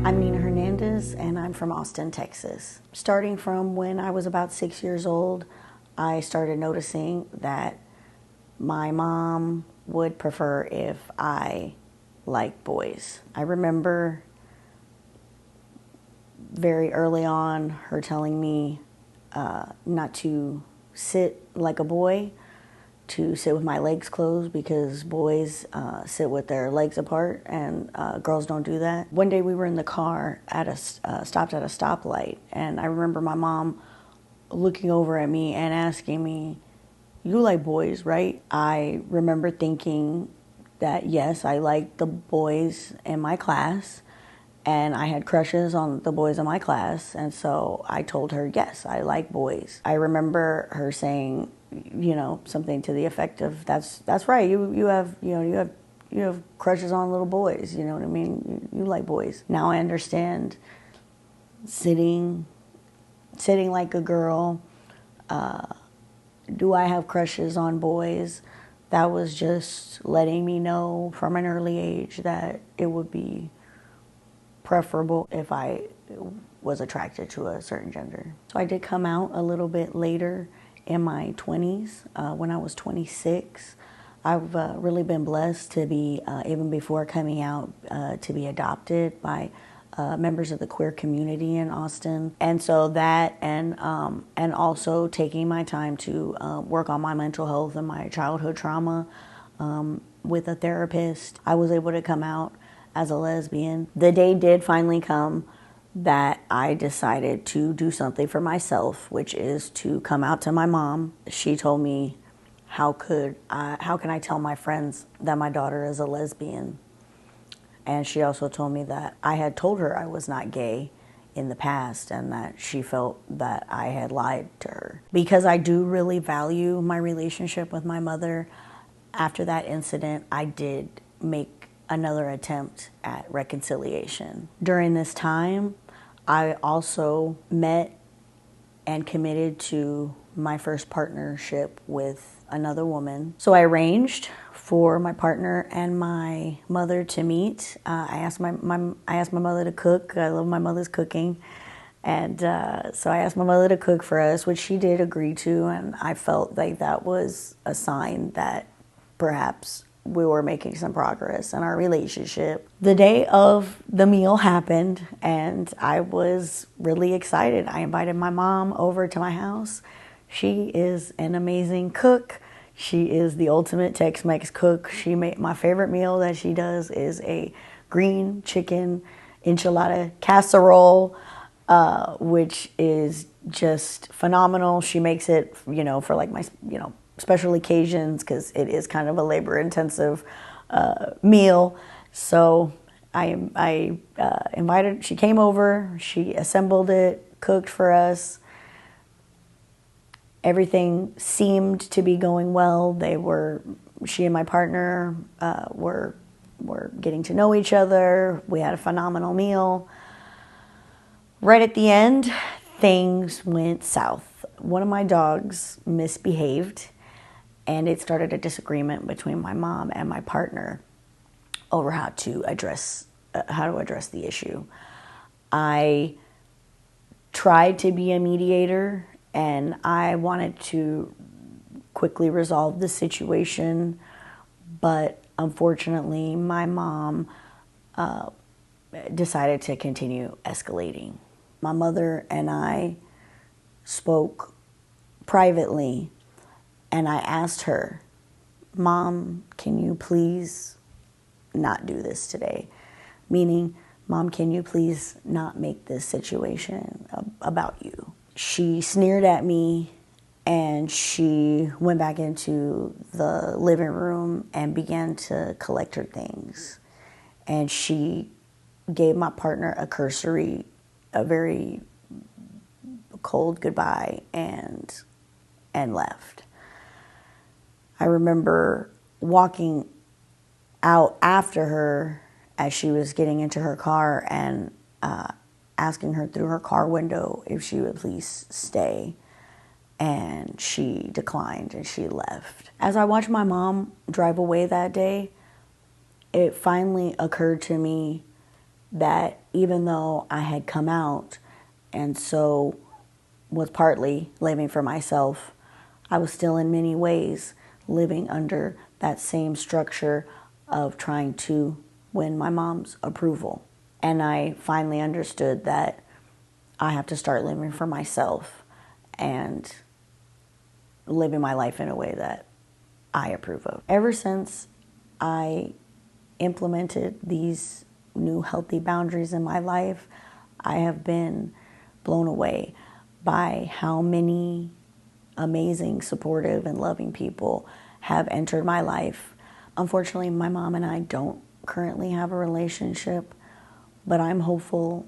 I'm Hernandez, and I'm from Austin, Texas. Starting from when I was about 6 years old, I started noticing that my mom would prefer if I liked boys. I remember very early on her telling me not to sit like a boy, to sit with my legs closed because boys sit with their legs apart and girls don't do that. One day we were in the car stopped at a stoplight, and I remember my mom looking over at me and asking me, "You like boys, right?" I remember thinking that yes, I liked the boys in my class, and I had crushes on the boys in my class, and so I told her, yes, I like boys. I remember her saying, something to the effect of, "That's right. You have crushes on little boys. You know what I mean? You like boys." Now I understand sitting like a girl. Do I have crushes on boys? That was just letting me know from an early age that it would be preferable if I was attracted to a certain gender. So I did come out a little bit later in my 20s, when I was 26. I've really been blessed to be, even before coming out, to be adopted by members of the queer community in Austin. And so that, and also taking my time to work on my mental health and my childhood trauma with a therapist, I was able to come out as a lesbian. The day did finally come that I decided to do something for myself, which is to come out to my mom. She told me, how can I tell my friends that my daughter is a lesbian? And she also told me that I had told her I was not gay in the past, and that she felt that I had lied to her. Because I do really value my relationship with my mother, after that incident, I did make another attempt at reconciliation. During this time, I also met and committed to my first partnership with another woman. So I arranged for my partner and my mother to meet. I asked my mother to cook. I love my mother's cooking. And so I asked my mother to cook for us, which she did agree to, and I felt like that was a sign that perhaps we were making some progress in our relationship. The day of the meal happened, and I was really excited. I invited my mom over to my house. She is an amazing cook. She is the ultimate Tex-Mex cook. She made my favorite meal that she does is a green chicken enchilada casserole, which is just phenomenal. She makes it, for like my, special occasions, because it is kind of a labor-intensive meal. So I invited, she came over, she assembled it, cooked for us. Everything seemed to be going well. She and my partner were getting to know each other. We had a phenomenal meal. Right at the end, things went south. One of my dogs misbehaved, and it started a disagreement between my mom and my partner over how to address the issue. I tried to be a mediator, and I wanted to quickly resolve the situation, but unfortunately, my mom decided to continue escalating. My mother and I spoke privately, and I asked her, "Mom, can you please not do this today?" Meaning, "Mom, can you please not make this situation about you?" She sneered at me, and she went back into the living room and began to collect her things. And she gave my partner a very cold goodbye, and left. I remember walking out after her as she was getting into her car and asking her through her car window if she would please stay. And she declined and she left. As I watched my mom drive away that day, it finally occurred to me that even though I had come out and so was partly living for myself, I was still in many ways living under that same structure of trying to win my mom's approval. And I finally understood that I have to start living for myself and living my life in a way that I approve of. Ever since I implemented these new healthy boundaries in my life, I have been blown away by how many amazing, supportive, and loving people have entered my life. Unfortunately, my mom and I don't currently have a relationship, but I'm hopeful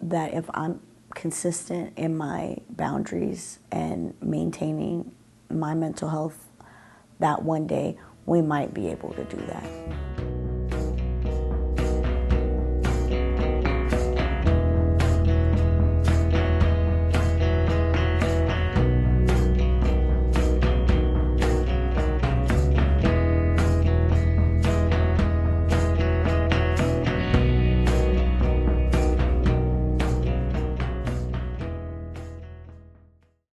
that if I'm consistent in my boundaries and maintaining my mental health, that one day we might be able to do that.